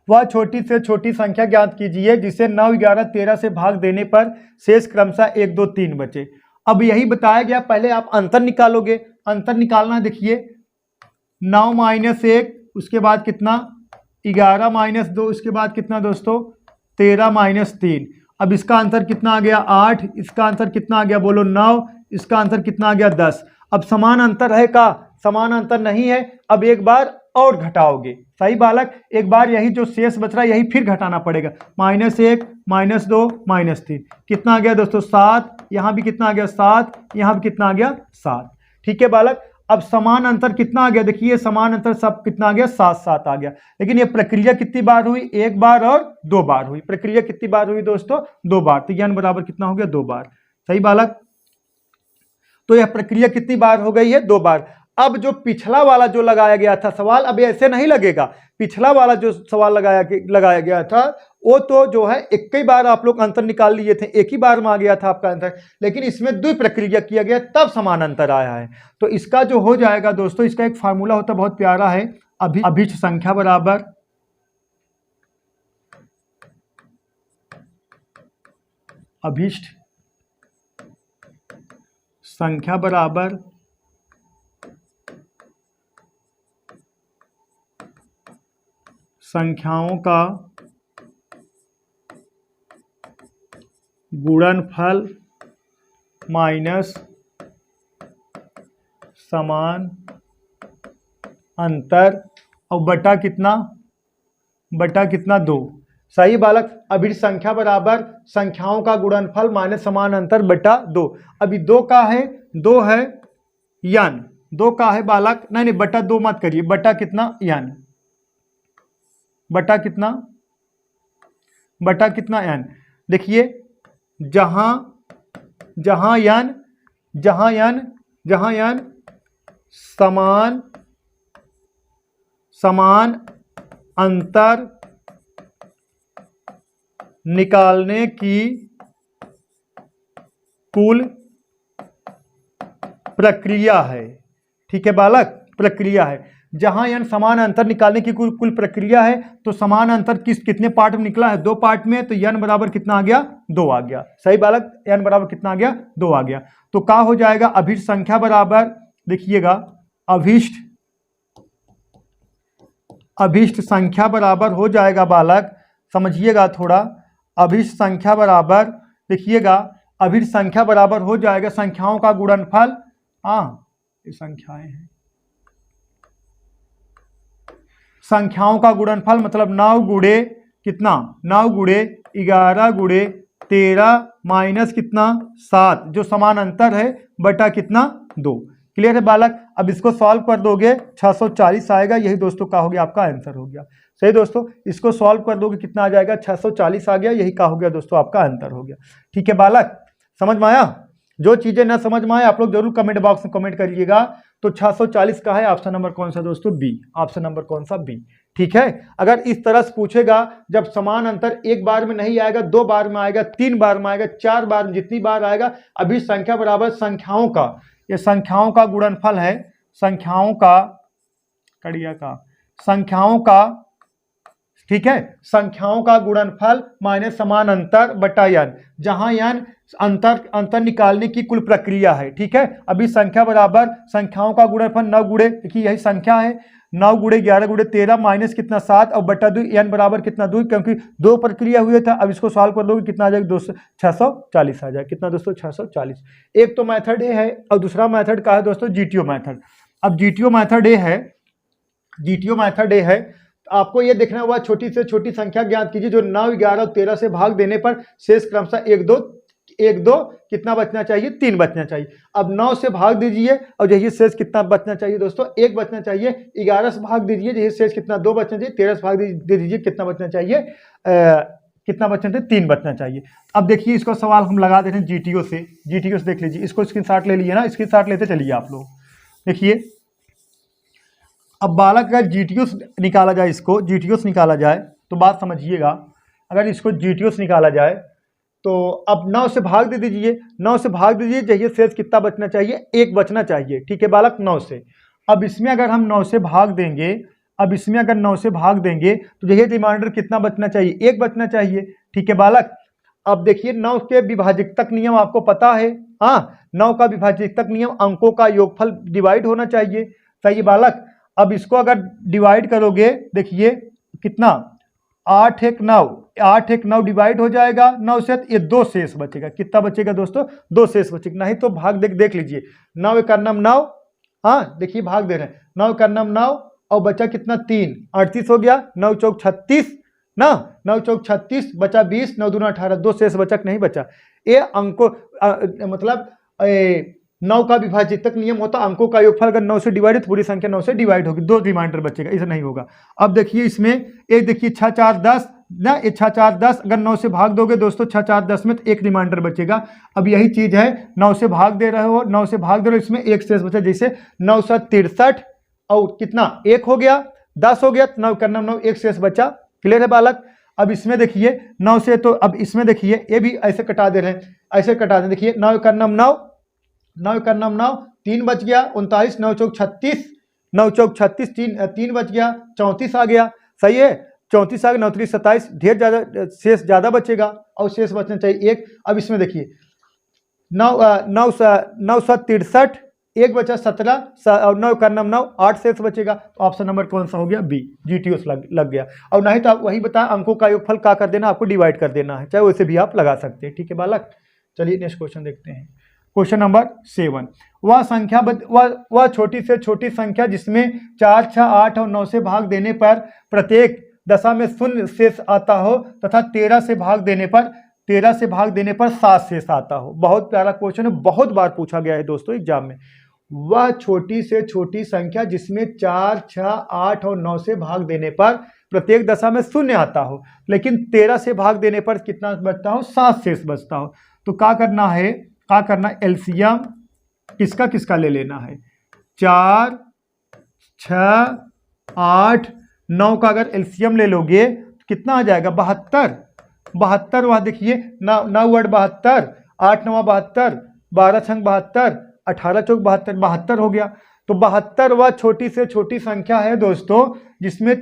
वह छोटी से छोटी संख्या ज्ञात कीजिए जिसे 9, 11, 13 से भाग देने पर शेष क्रमशः 1, 2, 3 बचे। अब यही बताया गया, पहले आप अंतर निकालोगे। अंतर निकालना है, देखिए 9 - 1, उसके बाद कितना 11 - 2, उसके बाद कितना दोस्तों 13 - 3। अब इसका अंतर कितना आ गया 8, इसका अंतर कितना आ गया बोलो 9, इसका अंतर कितना आ गया 10। अब समान अंतर है का, समान अंतर नहीं है। अब एक बार और घटाओगे, सही बालक, एक बार यही जो शेष बच रहा है यही फिर घटाना पड़ेगा। -1 -2 -3 कितना आ गया दोस्तों 7, यहाँ भी कितना आ गया 7, यहाँ भी कितना आ गया 7। ठीक है बालक, अब समान अंतर कितना आ गया, देखिए समान अंतर सब कितना आ गया 7, 7 आ गया। लेकिन ये प्रक्रिया कितनी बार हुई, एक बार और 2 बार हुई। प्रक्रिया कितनी बार हुई दोस्तों 2 बार, तो n बराबर कितना हो गया 2 बार। सही बालक, तो यह प्रक्रिया कितनी बार हो गई है 2 बार। अब जो पिछला वाला जो लगाया गया था सवाल, अब ऐसे नहीं लगेगा। पिछला वाला जो सवाल लगाया गया था वो तो जो है एक ही बार आप लोग अंतर निकाल लिए थे, एक ही बार में आ गया था आपका अंतर। लेकिन इसमें द्वि प्रक्रिया किया गया तब समान अंतर आया है। तो इसका जो हो जाएगा दोस्तों, इसका एक फार्मूला होता है बहुत प्यारा है, अभिष्ट संख्या बराबर अभिष्ट संख्या बराबर संख्याओं का गुणनफल माइनस समान अंतर और बटा कितना 2। सही बालक, अभिष्ट संख्या बराबर संख्याओं का गुणनफल माइनस समान अंतर बटा 2। अभी 2 का है, 2 है n, 2 का है बालक, नहीं बटा 2 मत करिए, बटा कितना n, बटा कितना n। देखिए जहां n समान अंतर निकालने की कुल प्रक्रिया है। ठीक है बालक, प्रक्रिया है। जहां n समान अंतर निकालने की कुल प्रक्रिया है, तो समान अंतर कितने पार्ट में निकला है 2 पार्ट में, तो n बराबर कितना आ गया 2 आ गया। सही बालक, n बराबर कितना आ गया 2 आ गया। तो क्या हो जाएगा अभिष्ट संख्या बराबर, देखिएगा अभिष्ट संख्या बराबर हो जाएगा बालक, समझिएगा थोड़ा, अभिष्ट संख्या बराबर, देखिएगा अभिष्ट संख्या बराबर हो जाएगा संख्याओं का गुणनफल, ये संख्याएं हैं, संख्याओं का गुणनफल मतलब 9 गुणे कितना 9 गुणे 11 गुणे 13 माइनस कितना 7, जो समान अंतर है बटा कितना 2। क्लियर है बालक। अब इसको सॉल्व कर दोगे 640 आएगा, यही दोस्तों का हो गया आपका आंसर हो गया। सही दोस्तों, इसको सॉल्व कर दोगे कितना आ जाएगा 640 आ गया, यही का हो गया दोस्तों आपका आंसर हो गया। ठीक है बालक, समझ में आया। जो चीजें ना समझ में आए आप लोग जरूर कमेंट बॉक्स में कमेंट करिएगा। तो 640 का है ऑप्शन नंबर कौन सा दोस्तों, बी, ऑप्शन नंबर कौन सा बी। ठीक है, अगर इस तरह से पूछेगा, जब समान अंतर एक बार में नहीं आएगा 2 बार में आएगा, 3 बार में आएगा, 4 बार में, जितनी बार आएगा, अभी संख्या बराबर संख्याओं का, ये संख्याओं का गुणनफल है, संख्याओं का कड़िया का संख्याओं का, ठीक है, संख्याओं का गुणनफल माइनस समान अंतर बटा n, जहां n अंतर निकालने की कुल प्रक्रिया है। ठीक है, अभी संख्या बराबर संख्याओं का गुणनफल 9 गुणे, देखिए यही संख्या है 9 गुणे 11 गुणे 13 माइनस कितना 7 और बटा 2, n बराबर कितना 2, क्योंकि 2 प्रक्रिया हुए था। अब इसको सॉल्व कर दोगे कितना आ जाएगा 640 आ जाएगा। कितना दोस्तों 640। एक तो मेथड ए है और दूसरा मेथड का है दोस्तों जीटीओ मेथड। अब जीटीओ मेथड ए है, जीटीओ मेथड ए है, आपको ये देखना हुआ छोटी से छोटी संख्या ज्ञात कीजिए जो 9, 11 और 13 से भाग देने पर शेष क्रमशः 1, 2 कितना बचना चाहिए 3 बचना चाहिए। अब 9 से भाग दीजिए और यही शेष कितना बचना चाहिए दोस्तों 1 बचना चाहिए। 11 से भाग दीजिए, यही शेष कितना 2 बचना चाहिए। 13 से भाग दे दीजिए, कितना बचना चाहिए कितना बचना चाहिए 3 बचना चाहिए। अब देखिए इसको सवाल हम लगा देते हैं जीटीओ से देख लीजिए। इसको स्क्रीनशॉट ले लीजिए ना, स्क्रीनशॉट लेते चलिए आप लोग। देखिए अब बालक अगर जीटीओ निकाला जाए, इसको जीटीओ से निकाला जाए तो बात समझिएगा। अगर इसको जीटीओ से निकाला जाए तो अब 9 से भाग दे दीजिए, 9 से भाग दीजिए, चाहिए शेष कितना बचना चाहिए, 1 बचना चाहिए। ठीक है बालक, 9 से। अब इसमें अगर हम 9 से भाग देंगे, अब इसमें अगर 9 से भाग देंगे तो यही रिमाइंडर कितना बचना चाहिए, 1 बचना चाहिए। ठीक है बालक, अब देखिए 9 के विभाजकतक नियम आपको पता है। हाँ, 9 का विभाजकतक नियम, अंकों का योगफल डिवाइड होना चाहिए। सही है बालक। अब इसको अगर डिवाइड करोगे, देखिए कितना, 8 1 9, 8 1 9 डिवाइड हो जाएगा 9 से, ये 2 शेष बचेगा। कितना बचेगा दोस्तों, 2 शेष बचेगा। नहीं तो भाग देख लीजिए, 9 1 9 9, हाँ देखिए भाग दे रहे हैं, 9 1 9 9 और बचा कितना, 3, 38 हो गया, 9 चौक 36 ना, 9 चौक 36, बचा 20, 9 दूना 18, 2 शेष बचा नहीं बचा। ये अंकों मतलब 9 का विभाजक नियम होता, अंकों का योगफल अगर 9 से डिवाइड है तो पूरी संख्या 9 से डिवाइड होगी, 2 रिमाइंडर बचेगा, ऐसा नहीं होगा। अब देखिए इसमें एक देखिए 6 4 10 ना, ये 6 4 10, अगर 9 से भाग दोगे दोस्तों 6 4 10 में तो 1 रिमाइंडर बचेगा। अब यही चीज है, 9 से भाग दे रहे हो, 9 से भाग दे रहे हो, इसमें 1 शेष बचा, जैसे 9 7 63 और कितना 1 हो गया, 10 हो गया, 9 करना 9, 1 शेष बचा। क्लियर है बालक। अब इसमें देखिए 9 से, तो अब इसमें देखिए ये भी ऐसे कटा दे रहे हैं, ऐसे कटा दे, देखिए 9 करना 9, 9 करना 9, 3 बच गया, 39, 9 चौक 36, 9 चौक 36, 3 बच गया, 34 आ गया। सही है, 34 आ गया, 9 3 27, ढेर ज्यादा शेष ज्यादा बचेगा और शेष बचना चाहिए 1। अब इसमें देखिए 9 7 63, 1 बचा 17 और 9 करना 9, 8 शेष बचेगा। तो ऑप्शन नंबर कौन सा हो गया, बी, जीटीओस लग गया। और नहीं तो आप वही बताएं, अंकों का योगफल क्या कर देना, आपको डिवाइड कर देना है, चाहे वैसे भी आप लगा सकते हैं। ठीक है बालक, चलिए नेक्स्ट क्वेश्चन देखते हैं। क्वेश्चन नंबर 7, वह संख्या वह छोटी से छोटी संख्या जिसमें 4 6 8 और 9 से भाग देने पर प्रत्येक दशा में 0 शेष आता हो तथा 13 से भाग देने पर 7 शेष आता हो। बहुत प्यारा क्वेश्चन है, बहुत बार पूछा गया है दोस्तों एग्जाम में। वह छोटी से छोटी संख्या जिसमें 4 6 8 और 9 से भाग देने पर प्रत्येक दशा में 0 आता हो, लेकिन 13 से भाग देने पर कितना बचता हो, 7 शेष बचता हो। तो क्या करना है, एलसीएम किसका किसका ले लेना है, 4 6 8 9 का अगर एलसीएम ले लोगे तो कितना आ जाएगा, 72। वह देखिए 9 8 72, 8 9 72, 12 6 72, 18 चौक 72, 72 हो गया। तो 72 वह छोटी से छोटी संख्या है दोस्तों जिसमें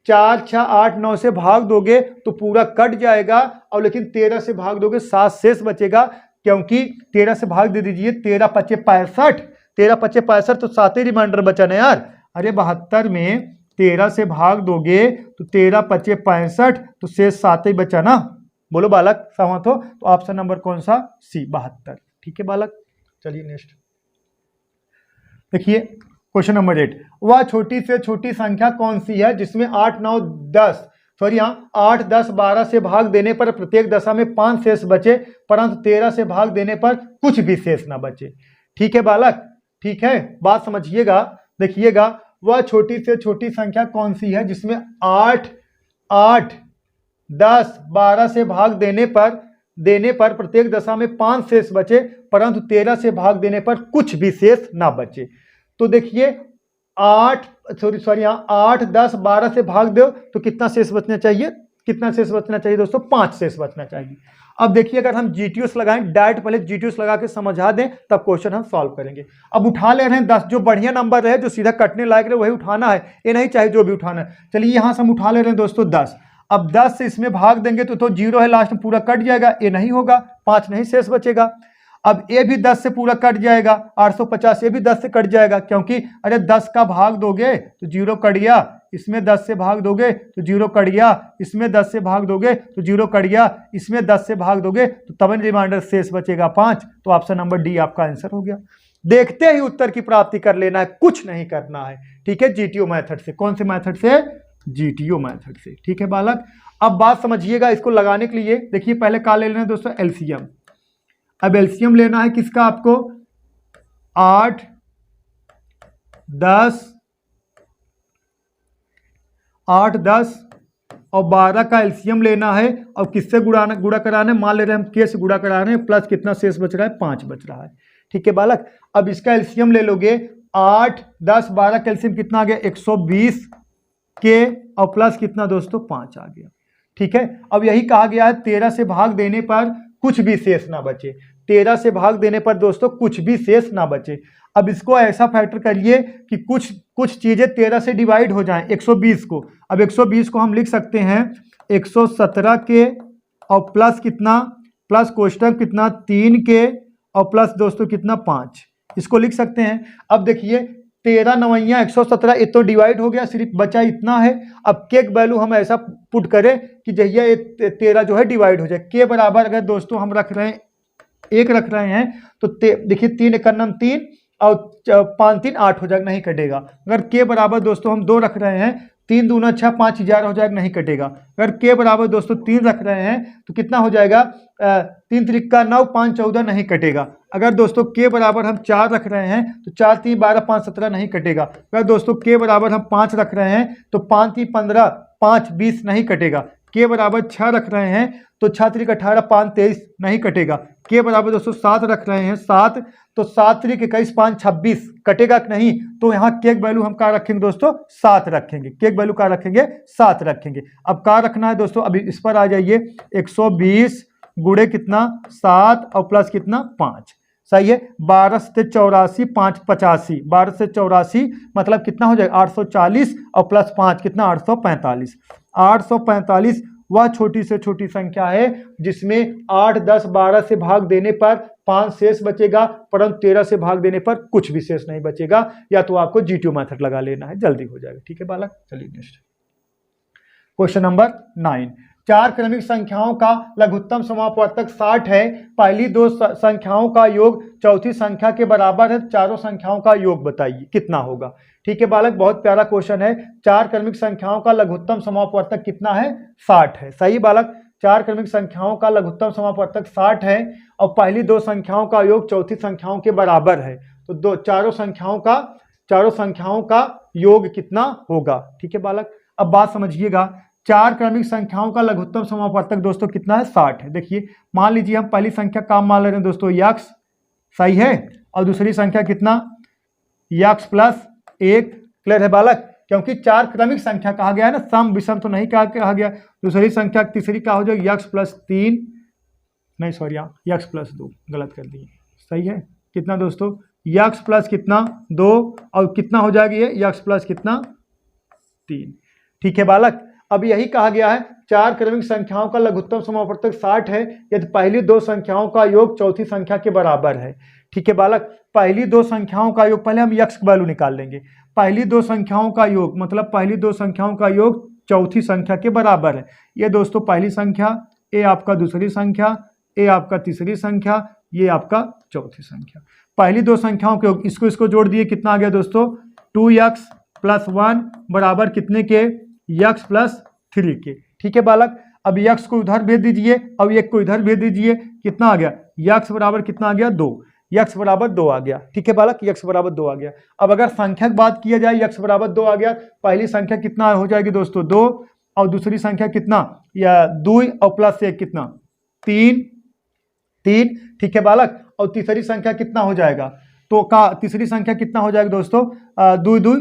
4 6 8 9 से भाग दोगे तो पूरा कट जाएगा, और लेकिन 13 से भाग दोगे 7 शेष बचेगा, क्योंकि 13 से भाग दे दीजिए, 13 5 65, 13 5 65, तो 7 ही रिमाइंडर बचा ना यार। अरे 72 में 13 से भाग दोगे तो 13 5 65, तो शेष 7 ही बचा ना। बोलो बालक सहमत हो, तो ऑप्शन नंबर कौन सा, सी, 72। ठीक है बालक, चलिए नेक्स्ट देखिए। क्वेश्चन नंबर 8, वह छोटी से छोटी संख्या कौन सी है जिसमें 8 9 10 सॉरी 8 10 12 से भाग देने पर प्रत्येक दशा में 5 शेष बचे, परंतु 13 से भाग देने पर कुछ भी शेष ना बचे। ठीक है बालक, ठीक है, बात समझिएगा, देखिएगा। वह छोटी से छोटी संख्या कौन सी है जिसमें 8 8 10 12 से भाग देने पर प्रत्येक दशा में 5 शेष बचे, परंतु 13 से भाग देने पर कुछ भी शेष ना बचे। तो देखिए 8 10 12 से भाग दो तो कितना शेष बचना चाहिए, दोस्तों, 5 शेष बचना चाहिए। अब देखिए अगर हम जीटीओस लगाएं, डायरेक्ट पहले जीटीओस लगा के समझा दें तब क्वेश्चन हम सॉल्व करेंगे। अब उठा ले रहे हैं 10, जो बढ़िया नंबर रहे, जो सीधा कटने लायक रहे वही उठाना है, ये नहीं चाहे जो भी उठाना है। चलिए यहां से हम उठा ले रहे हैं दोस्तों 10। अब 10 से इसमें भाग देंगे तो 0 है लास्ट में, पूरा कट जाएगा, ये नहीं होगा, 5 नहीं शेष बचेगा। अब ये भी 10 से पूरा कट जाएगा, 850, ये भी 10 से कट जाएगा, क्योंकि अरे 10 का भाग दोगे तो 0 कट गया, इसमें 10 से भाग दोगे तो 0 कट गया, इसमें 10 से भाग दोगे तो 0 कट गया, इसमें 10 से भाग दोगे तो तब रिमाइंडर शेष बचेगा 5। तो ऑप्शन नंबर डी आपका आंसर हो गया। देखते ही उत्तर की प्राप्ति कर लेना है, कुछ नहीं करना है। ठीक है, जीटीओ मेथड से। कौन से मेथड से, जीटीओ मेथड से। ठीक है बालक, अब बात समझिएगा, इसको लगाने के लिए देखिए पहले क्या ले लेना है दोस्तों, एलसीएम। अब एलसीएम लेना है किसका आपको, 8 10 और 12 का एलसीएम लेना है, और किससे गुड़ा कराना है, मान ले रहे हैं हम के से गुड़ा करा रहे हैं, प्लस कितना शेष बच रहा है, 5 बच रहा है। ठीक है बालक, अब इसका एलसीएम ले लोगे, 8 10 12 का एलसीएम कितना आ गया, 120 के, और प्लस कितना दोस्तों, 5 आ गया। ठीक है। अब यही कहा गया है 13 से भाग देने पर कुछ भी शेष ना बचे, 13 से भाग देने पर दोस्तों कुछ भी शेष ना बचे। अब इसको ऐसा फैक्टर करिए कि कुछ चीजें 13 से डिवाइड हो जाएं 120 को। अब 120 को हम लिख सकते हैं 117 के और प्लस कितना, प्लस कोष्टक कितना 3 के और प्लस दोस्तों कितना 5, इसको लिख सकते हैं। अब देखिए 13 नवैया 117, ये तो डिवाइड हो गया, सिर्फ बचा इतना है। अब के वैल्यू हम ऐसा पुट करें कि जहिया ये 13 जो है डिवाइड हो जाए, के बराबर अगर दोस्तों हम रख रहे हैं 1 रख रहे हैं तो देखिए 3 एक नम 3 और 5 3 8 हो जाएगा, नहीं कटेगा। अगर के बराबर दोस्तों हम 2 रख रहे हैं, 3 दूना 6 5 11 हो जाएगा, नहीं कटेगा। अगर के बराबर दोस्तों 3 रख रहे हैं तो कितना हो जाएगा 3 त्रिका 9 5 14, नहीं कटेगा। अगर दोस्तों के बराबर हम 4 रख रहे हैं तो 4 3 12 5 17, नहीं कटेगा। अगर दोस्तों के बराबर हम 5 रख रहे हैं तो 5 3 15 5 20, नहीं कटेगा। के बराबर 6 रख रहे हैं तो 6 3 18 5 23, नहीं कटेगा। के बराबर दोस्तों 7 रख रहे हैं 7, तो 7 3 21 5 26, कटेगा कि नहीं। तो यहाँ के वैल्यू हम क्या रखेंगे दोस्तों 7 रखेंगे, के वैल्यू क्या रखेंगे 7 रखेंगे। अब क्या रखना है दोस्तों, अभी इस पर आ जाइए 120 गुणे कितना 7 और प्लस कितना 5, सही है। 12 से 84 5 85, 12 से 84 मतलब कितना हो जाएगा 840 और प्लस 5 कितना 845। 845 वह छोटी से छोटी संख्या है जिसमें 8 10 12 से भाग देने पर 5 शेष बचेगा, परंतु 13 से भाग देने पर कुछ भी शेष नहीं बचेगा। या तो आपको जीटीओ मेथड लगा लेना है, जल्दी हो जाएगा। ठीक है बालक, चलिए नेक्स्ट क्वेश्चन नंबर 9। 4 क्रमिक संख्याओं का लघुत्तम समापवर्तक 60 है। पहली 2 संख्याओं का योग चौथी संख्या के बराबर है। चारों संख्याओं का योग बताइए कितना होगा। ठीक है बालक, बहुत प्यारा क्वेश्चन है। 4 क्रमिक संख्याओं का लघुत्तम समापवर्तक कितना है 60 है, सही बालक। 4 क्रमिक संख्याओं का लघुत्तम समापवर्तक 60 है और पहली 2 संख्याओं का योग चौथी संख्याओं के बराबर है। तो चारों संख्याओं का योग कितना होगा। ठीक है बालक, अब बात समझिएगा। 4 क्रमिक संख्याओं का लघुत्तम समापवर्तक दोस्तों कितना है 60 है। देखिए मान लीजिए हम पहली संख्या काम मान ले रहे हैं दोस्तों यक्स, सही है, और दूसरी संख्या कितना यक्स प्लस 1, क्लियर है बालक। क्योंकि 4 क्रमिक संख्या कहा गया है ना, सम विषम तो नहीं कहा गया। दूसरी संख्या तीसरी क्या हो जाएगी यक्स प्लस 3, नहीं सॉरी यक्स प्लस 2, गलत कर दिए, सही है। कितना दोस्तों यक्स प्लस कितना 2 और कितना हो जाएगी ये यक्स प्लस कितना 3। ठीक है बालक, अब यही कहा गया है 4 क्रमिक संख्याओं का लघुत्तम समापवर्तक 60 है यदि पहली 2 संख्याओं का योग चौथी संख्या के बराबर है। ठीक है बालक, पहली 2 संख्याओं का योग, पहले हम यक्स का वैल्यू निकाल लेंगे। पहली 2 संख्याओं का योग मतलब पहली 2 संख्याओं का योग चौथी संख्या के बराबर है। ये दोस्तों पहली संख्या, ए आपका दूसरी संख्या, ए आपका तीसरी संख्या, ये आपका चौथी संख्या। पहली 2 संख्याओं के योग इसको जोड़ दिए, कितना आ गया दोस्तों 2x प्लस 1 बराबर कितने के यक्स प्लस 3 के। ठीक है बालक, अब यक्स को उधर भेज दीजिए और एक को इधर भेज दीजिए, कितना आ गया यक्स बराबर कितना आ गया 2, यक्स बराबर 2 आ गया। ठीक है बालक, यक्स बराबर 2 आ गया। अब अगर संख्या की बात किया जाए यक्स बराबर 2 आ गया, पहली संख्या कितना हो जाएगी दोस्तों 2 और दूसरी संख्या कितना या 2 और प्लस 1 कितना 3। ठीक है बालक, और तीसरी संख्या कितना हो जाएगा तो तीसरी संख्या कितना हो जाएगा दोस्तों 2 2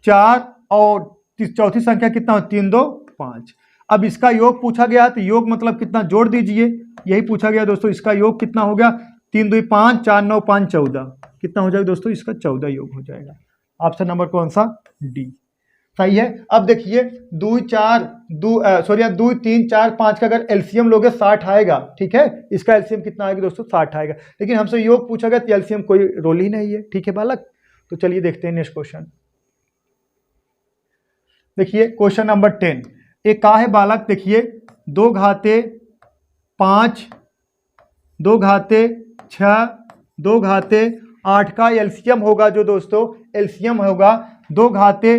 4 और चौथी संख्या कितना हो 3 2 5। अब इसका योग पूछा गया है तो योग मतलब कितना जोड़ दीजिए, यही पूछा गया दोस्तों। इसका योग कितना हो गया 3 2 5 4 9 5 14, कितना हो जाएगा दोस्तों इसका 14 योग हो जाएगा। ऑप्शन नंबर कौन सा डी, सही है। अब देखिए 2 3 4 5 का अगर एलसीएम लोगे 60 आएगा। ठीक है, इसका एलसीएम कितना आएगा दोस्तों 60 आएगा, लेकिन हमसे योग पूछा गया तो एलसीएम कोई रोल ही नहीं है। ठीक है बालक, तो चलिए देखते हैं नेक्स्ट क्वेश्चन। देखिए क्वेश्चन नंबर 10 एक का है बालक, देखिए 2 घाते 5 2 घाते 6 2 घाते 8 का एलसीएम होगा जो दोस्तों एलसीएम होगा 2 घाते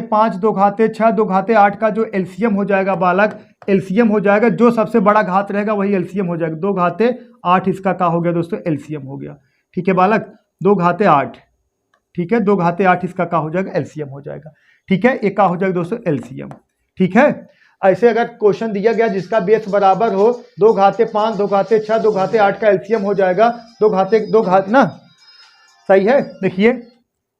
5 2 घाते 6 2 घाते 8 का जो एलसीएम हो जाएगा बालक, एलसीएम हो जाएगा जो सबसे बड़ा घात रहेगा वही एलसीएम हो जाएगा। 2 घाते 8 इसका क्या हो गया दोस्तों एलसीएम हो गया। ठीक है बालक, 2 घाते 8, ठीक है 2 घाते 8 इसका क्या हो जाएगा एलसीएम हो जाएगा। ठीक है, एक का हो जाएगा दोस्तों एलसीएम। ठीक है, ऐसे अगर क्वेश्चन दिया गया जिसका बेस बराबर हो 2 घाते 5 2 घाते 6 2 घाते 8 का एलसीएम हो जाएगा 2 घात ना, सही है। देखिए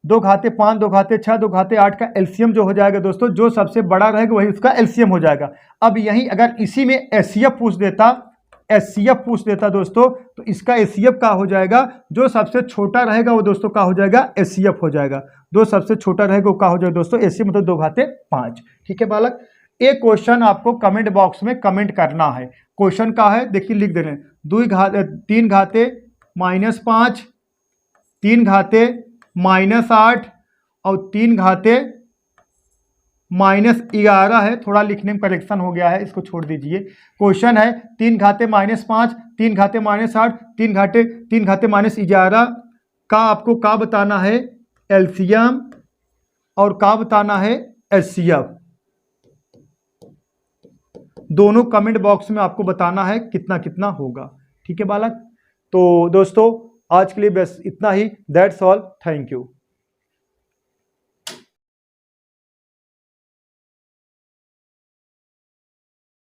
2 घाते 5, 2 घाते 6, 2 घाते 8 का एलसीएम जो हो जाएगा दोस्तों, जो सबसे बड़ा रहेगा वही उसका एलसीएम हो जाएगा। अब यहीं अगर इसी में एचसीएफ पूछ देता दोस्तों, तो इसका एचसीएफ का हो जाएगा, जो सबसे छोटा रहेगा वो दोस्तों का हो जाएगा एचसीएफ हो जाएगा। जो सबसे छोटा रहेगा वो का हो जाएगा दोस्तों एचसीएफ, मतलब 2 घाते 5। ठीक है बालक, एक क्वेश्चन आपको कमेंट बॉक्स में कमेंट करना है। क्वेश्चन का है, देखिए लिख देने, 3 घाते -5, 3 घाते -8 और 3 घाते -11 है। थोड़ा लिखने में करेक्शन हो गया है, इसको छोड़ दीजिए। क्वेश्चन है 3 घाते -5, 3 घाते -8, 3 घाते -11 का आपको का बताना है एलसीएम और का बताना है एचसीएफ। दोनों कमेंट बॉक्स में आपको बताना है कितना कितना होगा। ठीक है बालक, तो दोस्तों आज के लिए बस इतना ही। That's all, thank you.